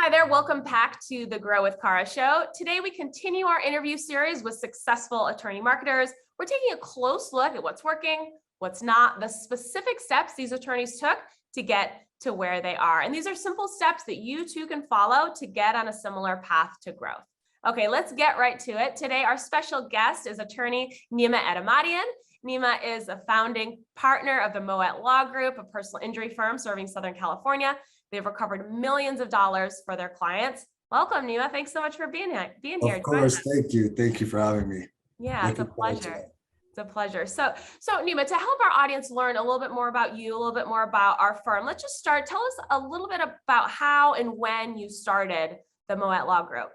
Hi there, welcome back to the Grow with Cara show. Today we continue our interview series with successful attorney marketers. We're taking a close look at what's working, what's not, the specific steps these attorneys took to get to where they are. And these are simple steps that you too can follow to get on a similar path to growth. Okay, let's get right to it. Today, our special guest is attorney Nima Edemadian. Nima is a founding partner of the Moet Law Group, a personal injury firm serving Southern California. They've recovered millions of dollars for their clients. Welcome, Nima. Thanks so much for being here. Of course, thank you. Thank you for having me. Yeah, it's a pleasure. It's a pleasure. So Nima, to help our audience learn a little bit more about you, a little bit more about our firm, let's just start. Tell us a little bit about how and when you started the Moet Law Group.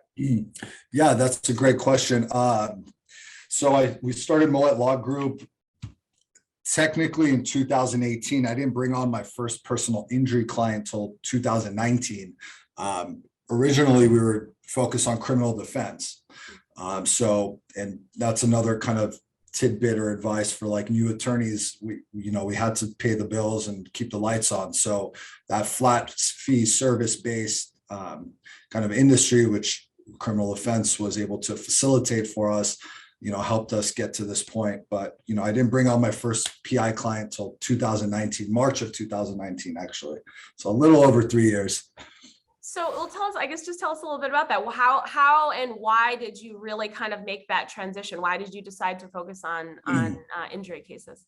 Yeah, that's a great question. We started Moet Law Group technically in 2018. I didn't bring on my first personal injury client until 2019. Originally, we were focused on criminal defense. And that's another kind of tidbit or advice for like new attorneys. We had to pay the bills and keep the lights on. So that flat fee service-based kind of industry, which criminal defense was able to facilitate for us, helped us get to this point. But, I didn't bring on my first PI client till 2019, March of 2019, actually. So a little over 3 years. So tell us a little bit about that. How and why did you really kind of make that transition? Why did you decide to focus on injury cases?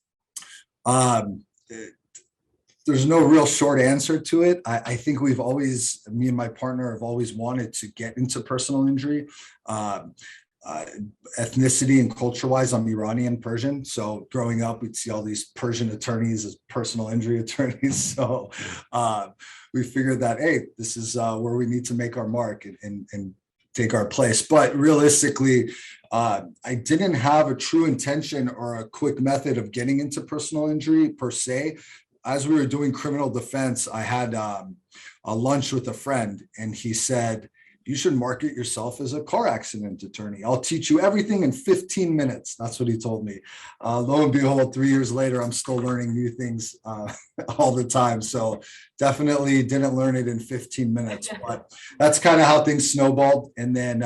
There's no real short answer to it. I think me and my partner have always wanted to get into personal injury. Ethnicity and culture-wise, I'm Iranian Persian. So growing up, we'd see all these Persian attorneys as personal injury attorneys. So we figured that, hey, this is where we need to make our mark and take our place. But realistically, I didn't have a true intention or a quick method of getting into personal injury per se. As we were doing criminal defense, I had a lunch with a friend, and he said, you should market yourself as a car accident attorney. I'll teach you everything in 15 minutes. That's what he told me. Lo and behold, 3 years later, I'm still learning new things all the time. So definitely didn't learn it in 15 minutes, but that's kind of how things snowballed. And then,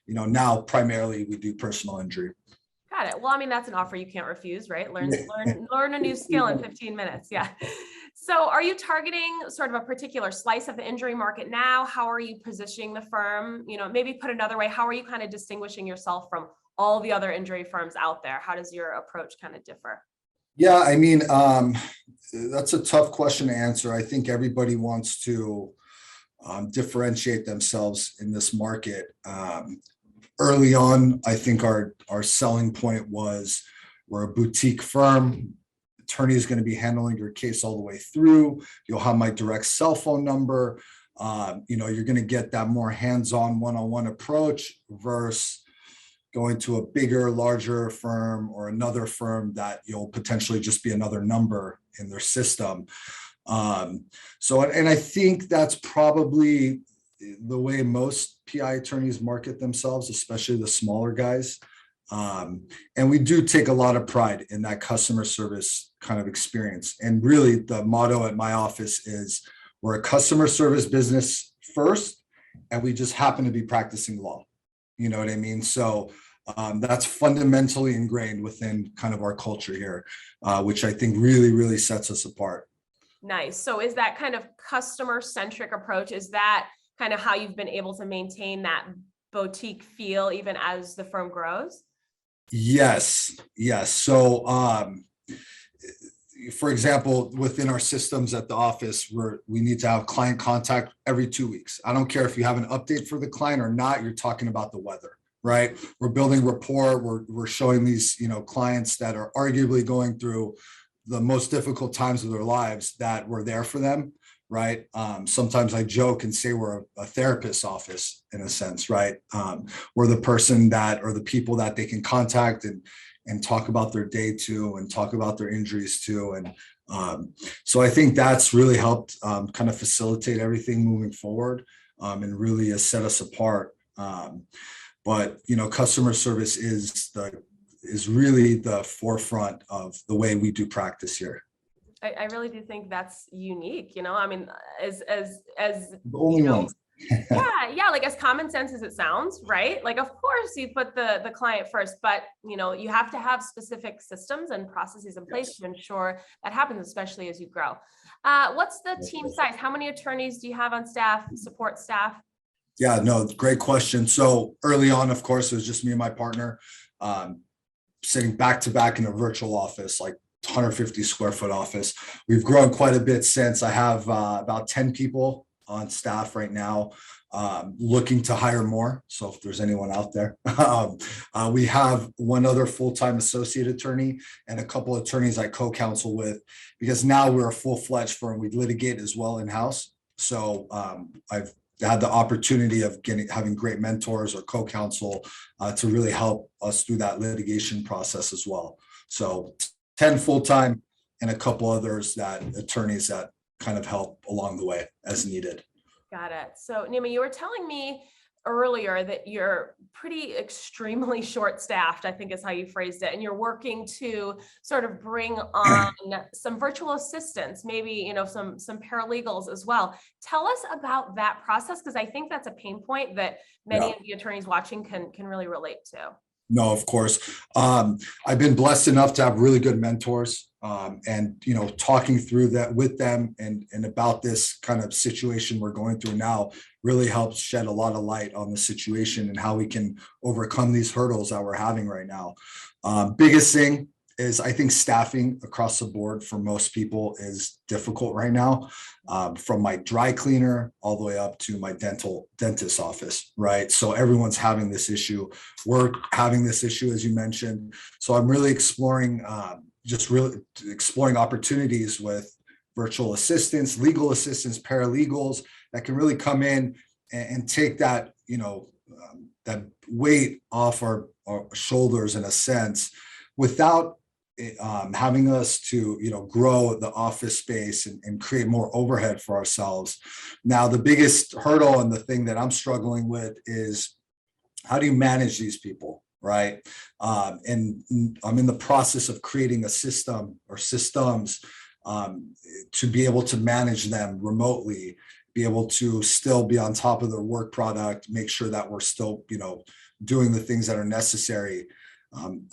now primarily we do personal injury. Got it. Well, I mean, that's an offer you can't refuse, right? Learn a new skill in 15 minutes. Yeah. So are you targeting sort of a particular slice of the injury market now? How are you positioning the firm? Maybe put another way, how are you kind of distinguishing yourself from all the other injury firms out there? How does your approach kind of differ? Yeah, I mean, that's a tough question to answer. I think everybody wants to differentiate themselves in this market. Early on, I think our selling point was we're a boutique firm. Attorney is going to be handling your case all the way through. You'll have my direct cell phone number. You're going to get that more hands-on one-on-one approach versus going to a bigger, larger firm or another firm that you'll potentially just be another number in their system. And I think that's probably the way most PI attorneys market themselves, especially the smaller guys. And we do take a lot of pride in that customer service kind of experience. And really the motto at my office is we're a customer service business first, and we just happen to be practicing law. You know what I mean? So that's fundamentally ingrained within kind of our culture here, which I think really, really sets us apart. Nice. So is that kind of customer-centric approach, is that kind of how you've been able to maintain that boutique feel even as the firm grows? Yes. So, for example, within our systems at the office, we need to have client contact every 2 weeks. I don't care if you have an update for the client or not, you're talking about the weather, right? We're building rapport. We're showing these, clients that are arguably going through the most difficult times of their lives that we're there for them. Right. Sometimes I joke and say we're a therapist's office in a sense, right? We're the person or the people that they can contact and talk about their day to and talk about their injuries to. And so I think that's really helped kind of facilitate everything moving forward and really has set us apart. But, customer service is really the forefront of the way we do practice here. I really do think that's unique. I mean, as the only one. Yeah, like as common sense as it sounds, right? Like, of course, you put the client first, but you have to have specific systems and processes in place Yes. to ensure that happens, especially as you grow. What's the team size? How many attorneys do you have on staff, support staff? Yeah, no, great question. So early on, of course, it was just me and my partner, um, sitting back to back in a virtual office, like 150 square foot office. We've grown quite a bit since. I have about 10 people on staff right now, looking to hire more. So if there's anyone out there, we have one other full-time associate attorney and a couple of attorneys I co-counsel with, because now we're a full-fledged firm. We litigate as well in-house. So I've had the opportunity of having great mentors or co-counsel to really help us through that litigation process as well. So 10 full-time and a couple others attorneys that kind of help along the way as needed. Got it. So Nima, you were telling me earlier that you're pretty extremely short-staffed, I think is how you phrased it, and you're working to sort of bring on some virtual assistants, maybe some paralegals as well. Tell us about that process, because I think that's a pain point that many of the attorneys watching can really relate to. No, of course. I've been blessed enough to have really good mentors, and talking through that with them and about this kind of situation we're going through now really helps shed a lot of light on the situation and how we can overcome these hurdles that we're having right now. Biggest thing is, I think staffing across the board for most people is difficult right now, from my dry cleaner all the way up to my dentist office, right? So everyone's having this issue. We're having this issue, as you mentioned. So I'm really exploring opportunities with virtual assistants, legal assistants, paralegals that can really come in and take that, that weight off our shoulders in a sense, without having us to grow the office space and create more overhead for ourselves. Now, the biggest hurdle and the thing that I'm struggling with is, how do you manage these people, right? And I'm in the process of creating a system or systems to be able to manage them remotely, be able to still be on top of their work product, make sure that we're still doing the things that are necessary.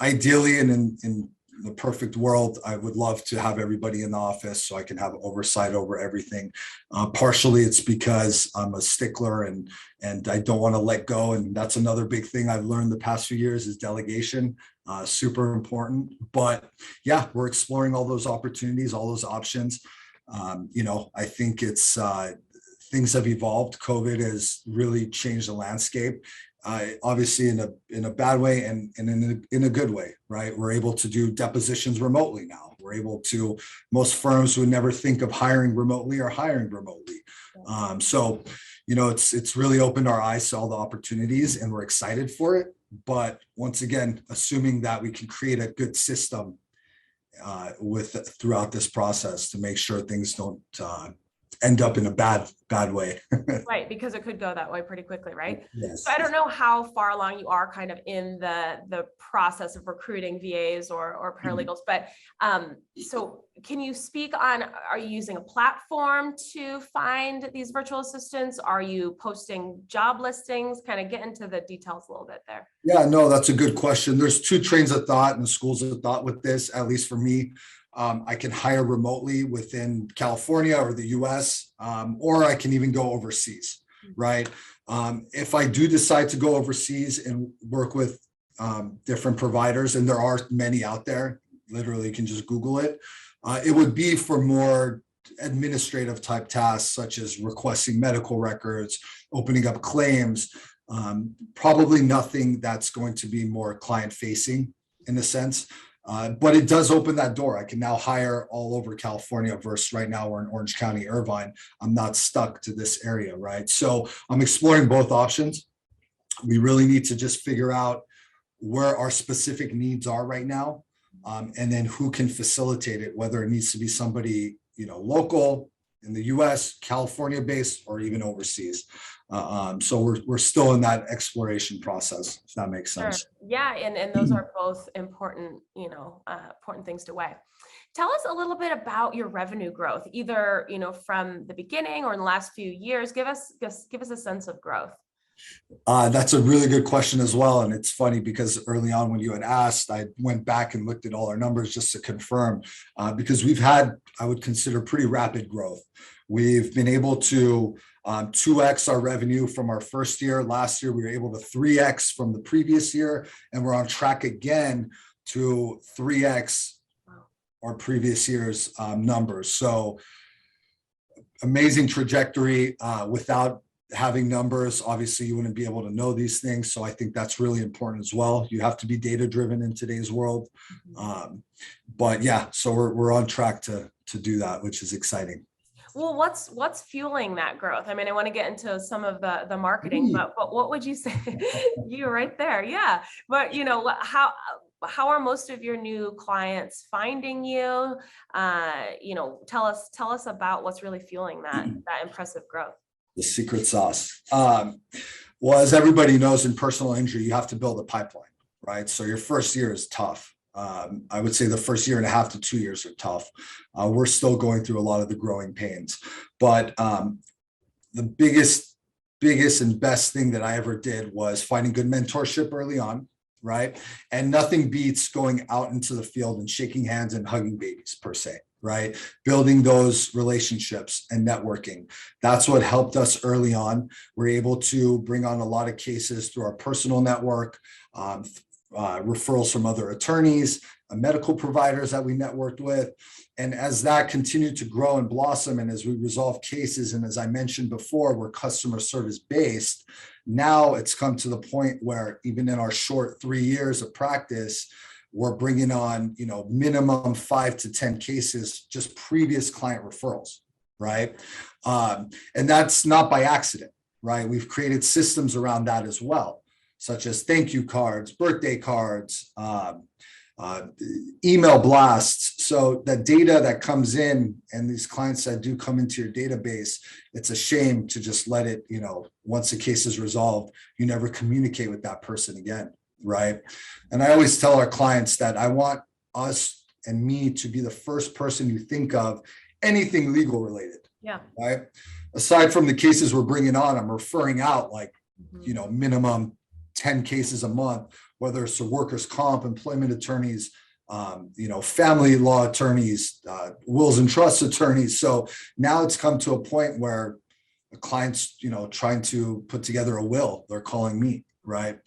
Ideally, and in the perfect world, I would love to have everybody in the office so I can have oversight over everything. Partially, it's because I'm a stickler and I don't want to let go. And that's another big thing I've learned the past few years is delegation, super important. But yeah, we're exploring all those opportunities, all those options. I think it's things have evolved. COVID has really changed the landscape. Obviously in a bad way and in a good way, right? We're able to do depositions remotely now. We're able to, most firms would never think of hiring remotely or hiring remotely. So, it's really opened our eyes to all the opportunities and we're excited for it. But once again, assuming that we can create a good system throughout this process to make sure things don't end up in a bad way. Right, because it could go that way pretty quickly, right? Yes. So I don't know how far along you are kind of in the process of recruiting VAs or paralegals, but so can you speak on, are you using a platform to find these virtual assistants? Are you posting job listings? Kind of get into the details a little bit there. Yeah, no, that's a good question. There's two trains of thought and schools of thought with this, at least for me. I can hire remotely within California or the US, or I can even go overseas, right? If I do decide to go overseas and work with different providers, and there are many out there, literally you can just Google it, it would be for more administrative type tasks, such as requesting medical records, opening up claims, probably nothing that's going to be more client facing in a sense. But it does open that door. I can now hire all over California versus right now we're in Orange County, Irvine. I'm not stuck to this area, right? So I'm exploring both options. We really need to just figure out where our specific needs are right now, and then who can facilitate it, whether it needs to be somebody, local, in the US, California based, or even overseas. So we're still in that exploration process, if that makes Sure. sense. Yeah, and those are both important, important things to weigh. Tell us a little bit about your revenue growth, either, from the beginning or in the last few years. Give us a sense of growth. That's a really good question as well. And it's funny because early on when you had asked, I went back and looked at all our numbers just to confirm, because we've had, I would consider, pretty rapid growth. We've been able to 2x our revenue from our first year. Last year, we were able to 3x from the previous year, and we're on track again to 3x our previous year's numbers. So amazing trajectory. Without having numbers, obviously you wouldn't be able to know these things. So I think that's really important as well. You have to be data driven in today's world. But yeah, so we're on track to do that, which is exciting. Well, what's fueling that growth? I mean, I want to get into some of the marketing, but what would you say? You're right there. Yeah. But how are most of your new clients finding you? Tell us about what's really fueling that impressive growth. The secret sauce. Well, as everybody knows, in personal injury, you have to build a pipeline, right? So your first year is tough. I would say the first year and a half to 2 years are tough. We're still going through a lot of the growing pains, but the biggest and best thing that I ever did was finding good mentorship early on, right? And nothing beats going out into the field and shaking hands and hugging babies per se, right? Building those relationships and networking. That's what helped us early on. We're able to bring on a lot of cases through our personal network, referrals from other attorneys, medical providers that we networked with. And as that continued to grow and blossom, and as we resolve cases, and as I mentioned before, we're customer service based, now it's come to the point where even in our short 3 years of practice, we're bringing on, minimum 5 to 10 cases, just previous client referrals, right? And that's not by accident, right? We've created systems around that as well, such as thank you cards, birthday cards, email blasts. So the data that comes in and these clients that do come into your database, it's a shame to just let it, once the case is resolved, you never communicate with that person again, right? And I always tell our clients that I want us and me to be the first person you think of anything legal related. Yeah. Right. Aside from the cases we're bringing on, I'm referring out like, minimum 10 cases a month, whether it's to workers' comp, employment attorneys, family law attorneys, wills and trusts attorneys. So now it's come to a point where a client's, trying to put together a will, they're calling me, right?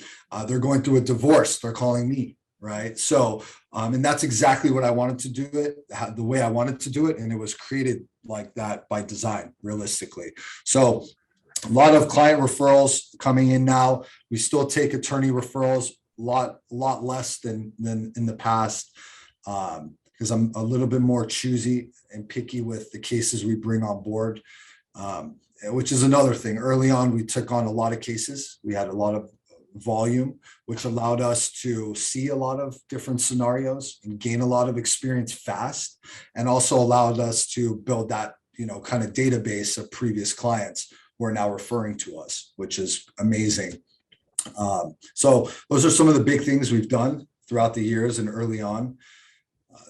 They're going through a divorce, they're calling me, right? So, and that's exactly what I wanted to do it, the way I wanted to do it. And it was created like that by design, realistically. So a lot of client referrals coming in now. We still take attorney referrals, a lot less than in the past, because I'm a little bit more choosy and picky with the cases we bring on board, which is another thing. Early on, we took on a lot of cases. We had a lot of volume, which allowed us to see a lot of different scenarios and gain a lot of experience fast, and also allowed us to build that, kind of database of previous clients who are now referring to us, which is amazing. So those are some of the big things we've done throughout the years and early on.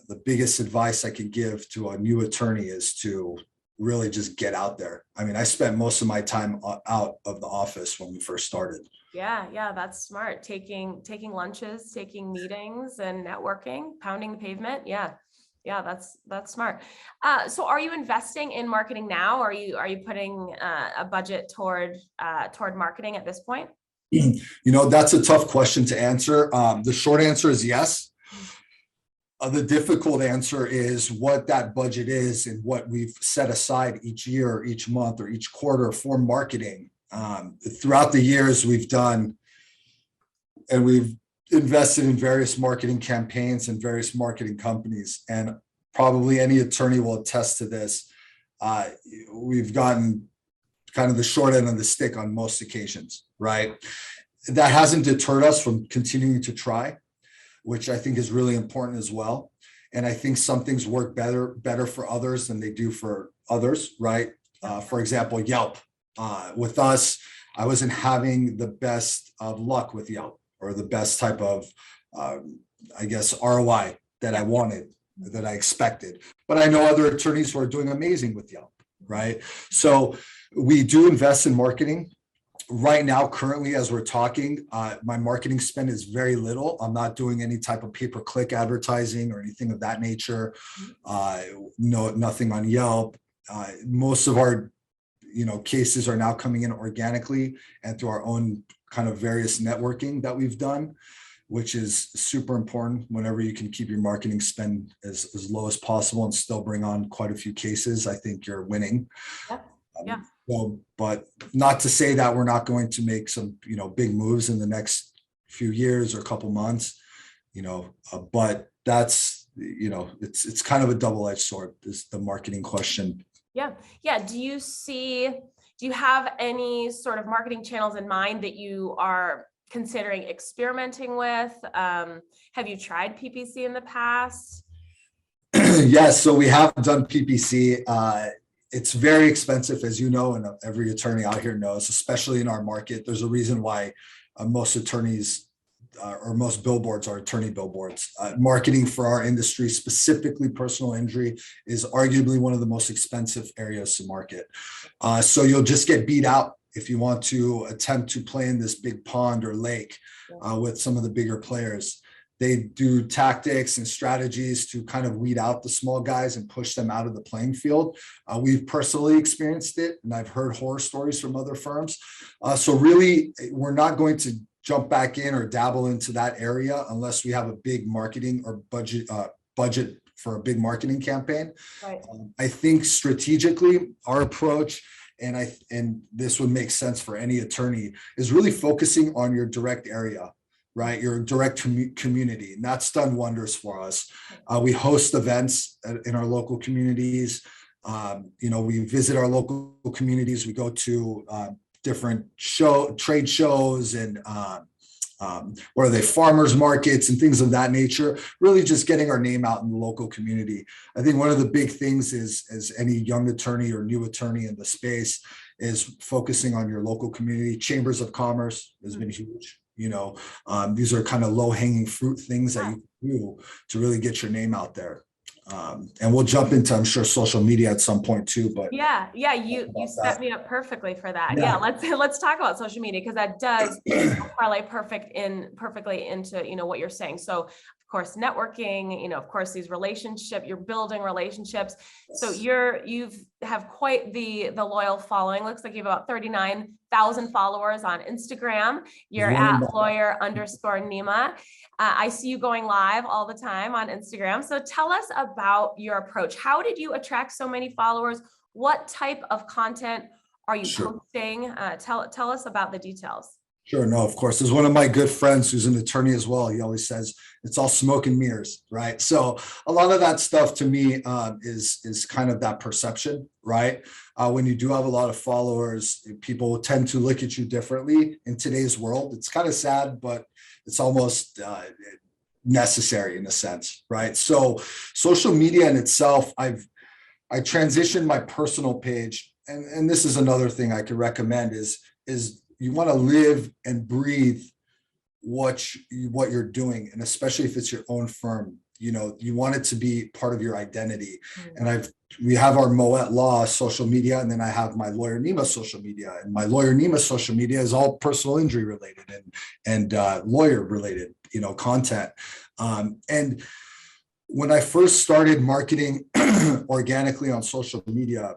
The biggest advice I could give to a new attorney is to really just get out there. I mean, I spent most of my time out of the office when we first started. Yeah, that's smart. Taking lunches, taking meetings and networking, pounding the pavement. Yeah, that's smart. So are you investing in marketing now? Are you putting a budget toward marketing at this point? That's a tough question to answer. The short answer is yes. The difficult answer is what that budget is and what we've set aside each year, or each month, or each quarter for marketing. Throughout the years, we've done, and we've invested in various marketing campaigns and various marketing companies. And probably any attorney will attest to this. We've gotten kind of the short end of the stick on most occasions, right? That hasn't deterred us from continuing to try, which I think is really important as well. And I think some things work better for others than they do for others, right? For example, Yelp. With us, I wasn't having the best of luck with Yelp, or the best type of, I guess, ROI that I wanted, that I expected. But I know other attorneys who are doing amazing with Yelp, right? So we do invest in marketing. Right now, currently, as we're talking, my marketing spend is very little. I'm not doing any type of pay-per-click advertising or anything of that nature. No, nothing on Yelp. Most of our, cases are now coming in organically and through our own kind of various networking that we've done, which is super important. Whenever you can keep your marketing spend as low as possible and still bring on quite a few cases, I think you're winning. Yeah. So, but not to say that we're not going to make some, big moves in the next few years or couple months, but that's, it's kind of a double-edged sword, is the marketing question. Yeah. Do you have any sort of marketing channels in mind that you are considering experimenting with? Have you tried PPC in the past? Yes. So we have done PPC. It's very expensive, as you know, and every attorney out here knows, especially in our market. There's a reason why most attorneys or most billboards are attorney billboards. Marketing for our industry, specifically personal injury, is arguably one of the most expensive areas to market. So you'll just get beat out if you want to attempt to play in this big pond or lake with some of the bigger players. They do tactics and strategies to kind of weed out the small guys and push them out of the playing field. We've personally experienced it, and I've heard horror stories from other firms. So really, we're not going to jump back in or dabble into that area unless we have a big marketing or budget for a big marketing campaign. Right. I think strategically, our approach, and this would make sense for any attorney, is really focusing on your direct area, right? Your direct community. And that's done wonders for us. We host events in our local communities. We visit our local communities. We go to different trade shows and what are they, farmers markets and things of that nature, really just getting our name out in the local community. I think one of the big things is, as any young attorney or new attorney in the space, is focusing on your local community. Chambers of commerce has been huge. These are kind of low-hanging fruit things that you can do to really get your name out there. And we'll jump into, I'm sure, social media at some point too. But you set me up perfectly for that. Yeah, let's talk about social media, because that does parlay perfectly into what you're saying. So of course, networking, of course, you're building relationships. So you have quite the loyal following. Looks like you have about 39,000 followers on Instagram. You're at lawyer_Nima. I see you going live all the time on Instagram. So tell us about your approach. How did you attract so many followers? What type of content are you posting? Tell us about the details. Sure. No, of course. There's one of my good friends who's an attorney as well. He always says it's all smoke and mirrors, right? So a lot of that stuff to me is kind of that perception, right? When you do have a lot of followers, people tend to look at you differently in today's world. It's kind of sad, but it's almost necessary in a sense, right? So social media in itself, I transitioned my personal page, and this is another thing I could recommend is you want to live and breathe what you're doing, and especially if it's your own firm, you want it to be part of your identity. And we have our Moet Law social media, and then I have my Lawyer Nima social media, and my Lawyer Nima social media is all personal injury related and lawyer related, content. And when I first started marketing organically on social media,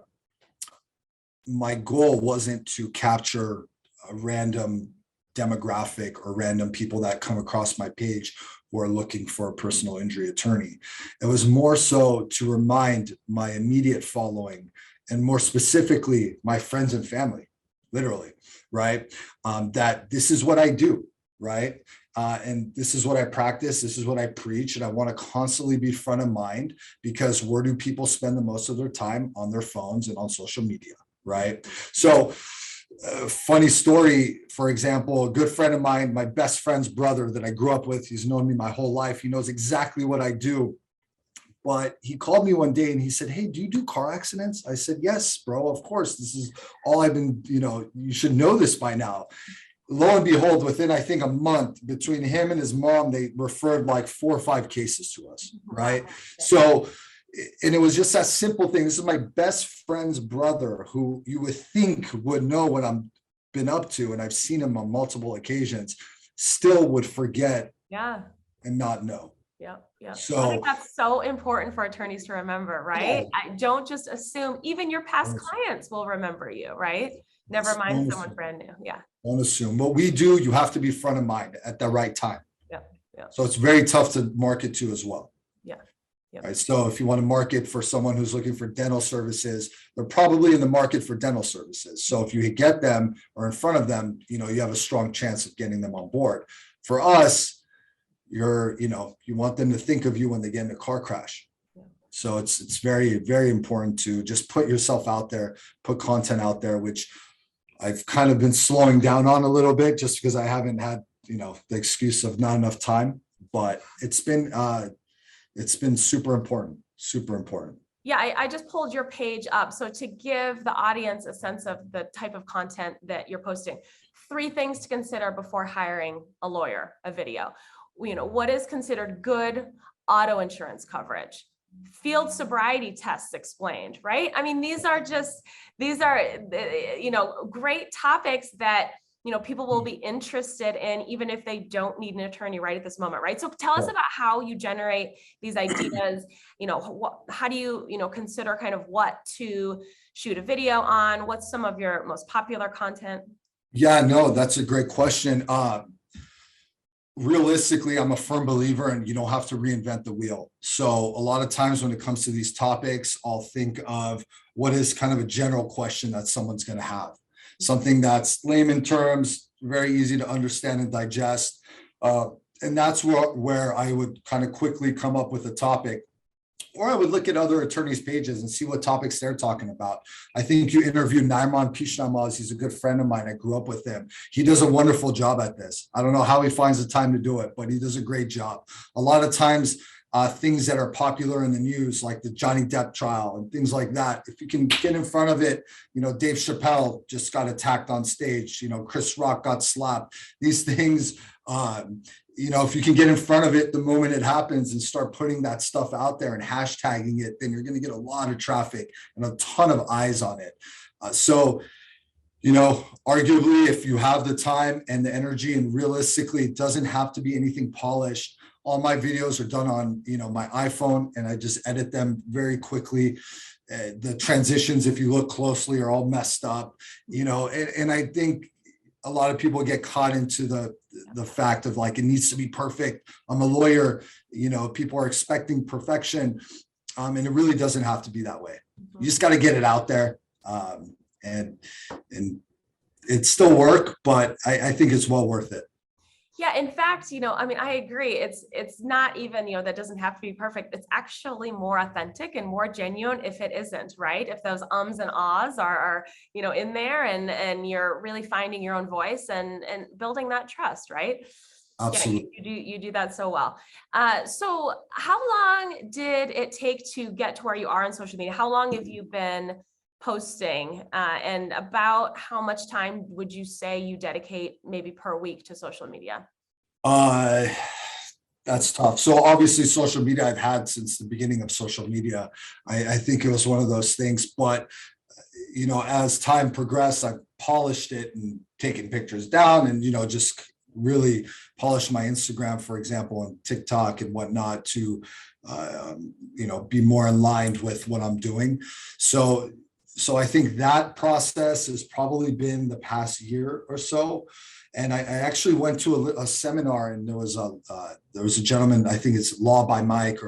my goal wasn't to capture a random demographic or random people that come across my page who are looking for a personal injury attorney. It was more so to remind my immediate following, and more specifically, my friends and family, literally, right? That this is what I do, right? And this is what I practice. This is what I preach. And I want to constantly be front of mind, because where do people spend the most of their time? On their phones and on social media, right? So funny story, for example, a good friend of mine, my best friend's brother that I grew up with, he's known me my whole life. He knows exactly what I do. But he called me one day and he said, "Hey, do you do car accidents?" I said, "Yes, bro, of course. This is all I've been, you should know this by now." Lo and behold, within I think a month, between him and his mom, they referred like 4 or 5 cases to us, right? So, and it was just that simple thing. This is my best friend's brother, who you would think would know what I'm been up to, and I've seen him on multiple occasions, still would forget Yeah. and not know. Yeah. I So think that's so important for attorneys to remember, right? I don't just assume even your past clients will remember you, right? Never mind someone brand new. Yeah. don't assume. What we do, you have to be front of mind at the right time. Yeah. So it's very tough to market to as well. Yeah. Right. So if you want to market for someone who's looking for dental services, they're probably in the market for dental services. So if you get them or in front of them, you have a strong chance of getting them on board. For us, you want them to think of you when they get in a car crash. So it's very, very important to just put yourself out there, put content out there, which I've kind of been slowing down on a little bit just because I haven't had, the excuse of not enough time, but it's been super important, super important. Yeah, I just pulled your page up. So to give the audience a sense of the type of content that you're posting, 3 things to consider before hiring a lawyer, a video. What is considered good auto insurance coverage? Field sobriety tests explained, right? I mean, these are great topics that people will be interested in, even if they don't need an attorney right at this moment, right? So tell us about how you generate these ideas. How do you consider kind of what to shoot a video on? What's some of your most popular content? Yeah, no, that's a great question. Realistically, I'm a firm believer and you don't have to reinvent the wheel. So a lot of times when it comes to these topics, I'll think of what is kind of a general question that someone's going to have. Something that's layman terms, very easy to understand and digest. And that's where I would kind of quickly come up with a topic. Or I would look at other attorneys' pages and see what topics they're talking about. I think you interviewed Naiman Pishnamaz. He's a good friend of mine. I grew up with him. He does a wonderful job at this. I don't know how he finds the time to do it, but he does a great job. A lot of times, things that are popular in the news, like the Johnny Depp trial and things like that, if you can get in front of it, Dave Chappelle just got attacked on stage, Chris Rock got slapped. These things, if you can get in front of it the moment it happens and start putting that stuff out there and hashtagging it, then you're going to get a lot of traffic and a ton of eyes on it. So, arguably, if you have the time and the energy, and realistically, it doesn't have to be anything polished. All my videos are done on, my iPhone, and I just edit them very quickly. The transitions, if you look closely, are all messed up, and I think a lot of people get caught into the fact of like, it needs to be perfect. I'm a lawyer, people are expecting perfection. And it really doesn't have to be that way. You just got to get it out there. And it's still work, but I think it's well worth it. Yeah, in fact, I agree. It's not even, that doesn't have to be perfect. It's actually more authentic and more genuine if it isn't, right? If those ums and ahs are in there and you're really finding your own voice and building that trust, right? Absolutely. Yeah, you do that so well. So how long did it take to get to where you are on social media? How long have you been posting, and about how much time would you say you dedicate maybe per week to social media? That's tough. So obviously social media I've had since the beginning of social media. I think it was one of those things, but as time progressed, I've polished it and taken pictures down and, just really polished my Instagram, for example, and TikTok and whatnot to, be more aligned with what I'm doing. So I think that process has probably been the past year or so. And I actually went to a seminar, and there was a gentleman, I think it's Law by Mike,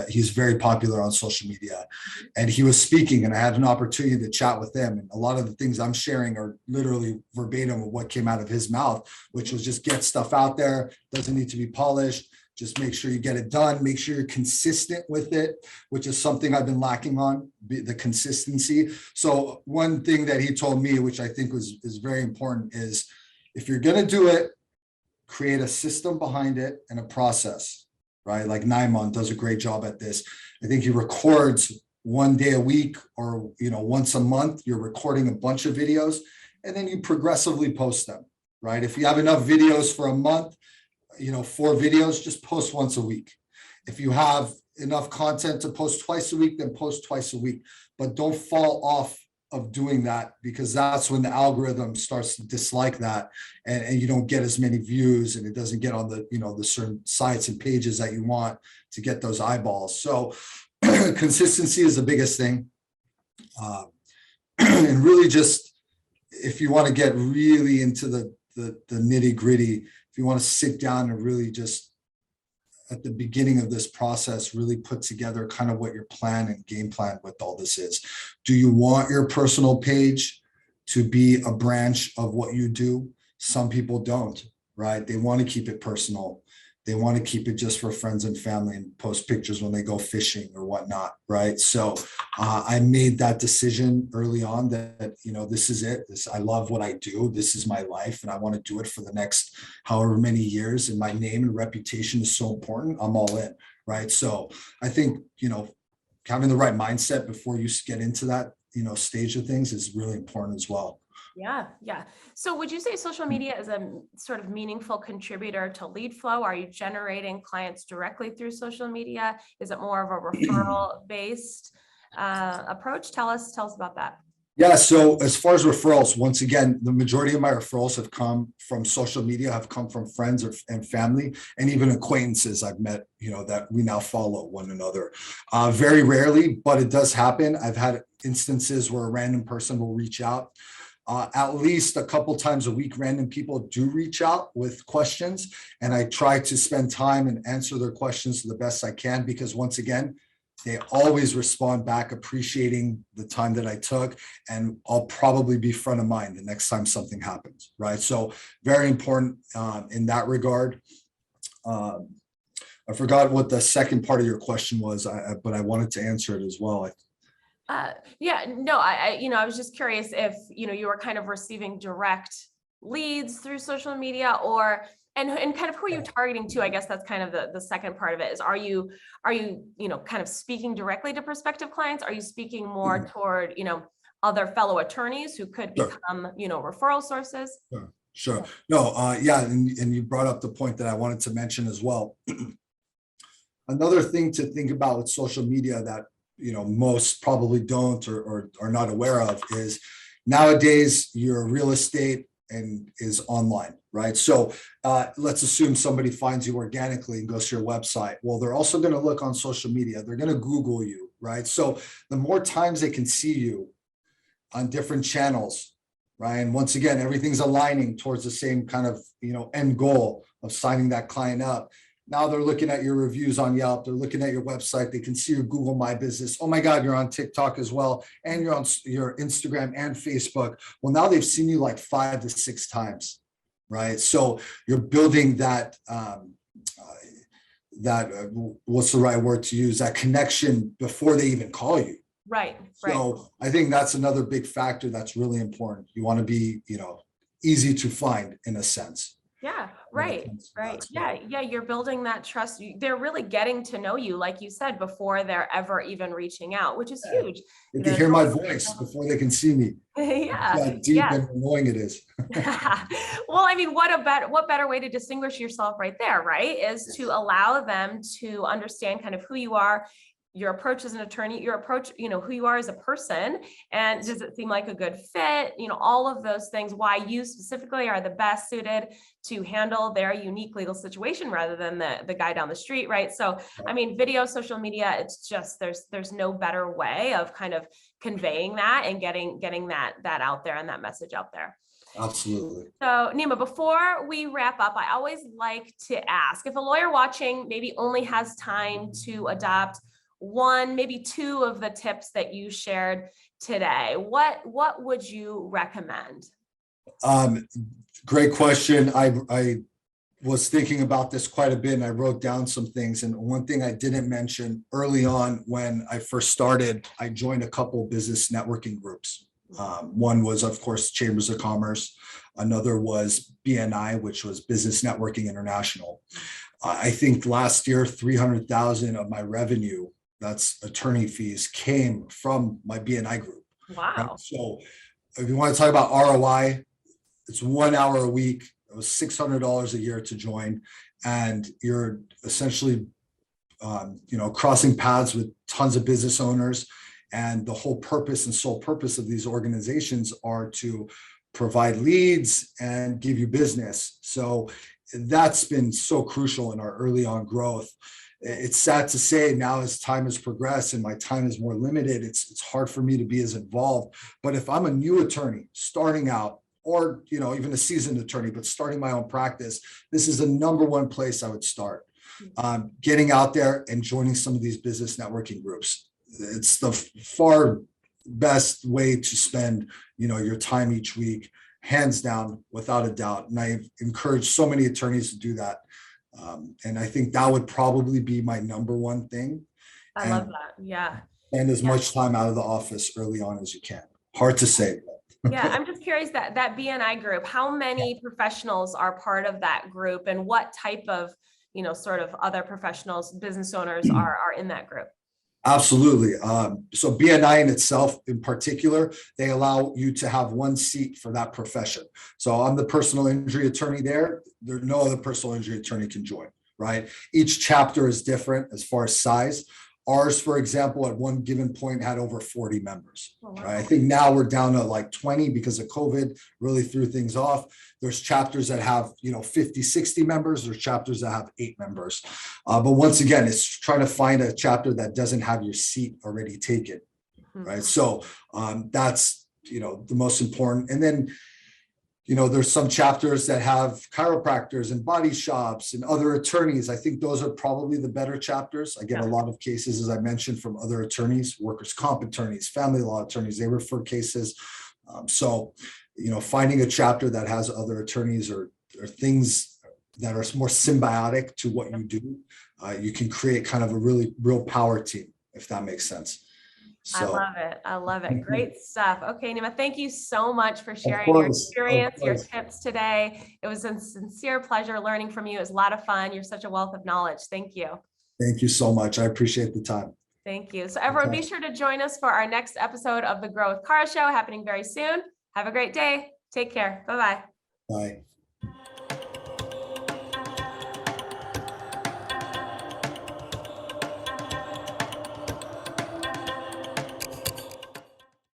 he's very popular on social media, and he was speaking, and I had an opportunity to chat with him. And a lot of the things I'm sharing are literally verbatim of what came out of his mouth, which was just get stuff out there. Doesn't need to be polished. Just make sure you get it done. Make sure you're consistent with it, which is something I've been lacking on, the consistency. So one thing that he told me, which I think is very important, is if you're going to do it, create a system behind it and a process. right? Like Naiman does a great job at this. I think he records one day a week or, once a month, you're recording a bunch of videos and then you progressively post them, right? If you have enough videos for a month, 4 videos, just post once a week. If you have enough content to post twice a week, then post twice a week, but don't fall off of doing that, because that's when the algorithm starts to dislike that, and you don't get as many views, and it doesn't get on the, the certain sites and pages that you want to get those eyeballs. So consistency is the biggest thing. And really just, if you want to get really into the nitty gritty, if you want to sit down and really just at the beginning of this process, really put together kind of what your plan and game plan with all this is. Do you want your personal page to be a branch of what you do? Some people don't, right? They want to keep it personal. They want to keep it just for friends and family and post pictures when they go fishing or whatnot, right? So I made that decision early on that, this is it. I love what I do. This is my life, and I want to do it for the next however many years. And my name and reputation is so important. I'm all in, right? So I think, having the right mindset before you get into that, stage of things is really important as well. Yeah. So would you say social media is a sort of meaningful contributor to lead flow? Are you generating clients directly through social media? Is it more of a referral based approach? Tell us about that. Yeah. So as far as referrals, once again, the majority of my referrals have come from social media, have come from friends and family, and even acquaintances I've met, that we now follow one another. Very rarely, but it does happen. I've had instances where a random person will reach out. At least a couple times a week, random people do reach out with questions, and I try to spend time and answer their questions to the best I can, because once again, they always respond back appreciating the time that I took, and I'll probably be front of mind the next time something happens, right? So very important in that regard. I forgot what the second part of your question was, but I wanted to answer it as well. I was just curious if, you were kind of receiving direct leads through social media, and kind of who are you targeting to? I guess that's kind of the second part of it is, are you, kind of speaking directly to prospective clients? Are you speaking more toward, other fellow attorneys who could become, referral sources? Sure. No, and you brought up the point that I wanted to mention as well. Another thing to think about with social media that most probably don't or are not aware of is nowadays your real estate and is online, right? So let's assume somebody finds you organically and goes to your website. Well, they're also going to look on social media. They're going to Google you, right? So the more times they can see you on different channels, right? And once again, everything's aligning towards the same kind of, end goal of signing that client up. Now they're looking at your reviews on Yelp. They're looking at your website. They can see your Google My Business. Oh my God, you're on TikTok as well. And you're on your Instagram and Facebook. Well, now they've seen you like 5 to 6 times, right? So you're building that, what's the right word to use? That connection before they even call you. Right. So I think that's another big factor that's really important. You want to be, easy to find in a sense. Yeah, right. Yeah. You're building that trust. They're really getting to know you, like you said, before they're ever even reaching out, which is huge. They can hear my voice before they can see me. How deep and annoying it is. Well, I mean, what better way to distinguish yourself right there, right? Is to allow them to understand kind of who you are, your approach as an attorney, your approach, who you are as a person, and does it seem like a good fit, all of those things, why you specifically are the best suited to handle their unique legal situation rather than the guy down the street, right? So, I mean, video, social media, it's just, there's no better way of kind of conveying that and getting that out there and that message out there. Absolutely. So Nima, before we wrap up, I always like to ask, if a lawyer watching maybe only has time to adopt one, maybe 2 of the tips that you shared today, what would you recommend? Great question. I was thinking about this quite a bit, and I wrote down some things. And one thing I didn't mention early on when I first started, I joined a couple business networking groups. One was, of course, Chambers of Commerce. Another was BNI, which was Business Networking International. I think last year, 300,000 of my revenue, that's attorney fees, came from my BNI group. Right? Wow. So if you want to talk about ROI, it's 1 hour a week. It was $600 a year to join, and you're essentially, crossing paths with tons of business owners. And the whole purpose and sole purpose of these organizations are to provide leads and give you business. So that's been so crucial in our early on growth. It's sad to say now as time has progressed and my time is more limited, it's hard for me to be as involved. But if I'm a new attorney starting out, or even a seasoned attorney, but starting my own practice, this is the number one place I would start. Getting out there and joining some of these business networking groups. It's the far best way to spend, your time each week, hands down, without a doubt. And I've encouraged so many attorneys to do that. And I think that would probably be my number one thing. I love that. Yeah. And as much time out of the office early on as you can. Hard to say. Yeah, I'm just curious that BNI group, how many professionals are part of that group, and what type of, sort of other professionals, business owners are in that group? Absolutely. So BNI in itself, in particular, they allow you to have one seat for that profession. So I'm the personal injury attorney there. There's no other personal injury attorney can join, right? Each chapter is different as far as size. Ours, for example, at one given point had over 40 members. Oh, wow. Right? I think now we're down to like 20 because of COVID really threw things off. There's chapters that have, 50, 60 members. There's chapters that have 8 members. But once again, it's trying to find a chapter that doesn't have your seat already taken. Right. So that's, the most important. And then, there's some chapters that have chiropractors and body shops and other attorneys. I think those are probably the better chapters. I get a lot of cases, as I mentioned, from other attorneys, workers' comp attorneys, family law attorneys. They refer cases. So, finding a chapter that has other attorneys or things that are more symbiotic to what you do, you can create kind of a really real power team, if that makes sense. I love it. I love it. Great stuff. Okay, Nima, thank you so much for sharing your experience, your tips today. It was a sincere pleasure learning from you. It was a lot of fun. You're such a wealth of knowledge. Thank you. Thank you so much. I appreciate the time. Thank you. So everyone, be sure to join us for our next episode of the Grow with Cara Show happening very soon. Have a great day. Take care. Bye-bye. Bye.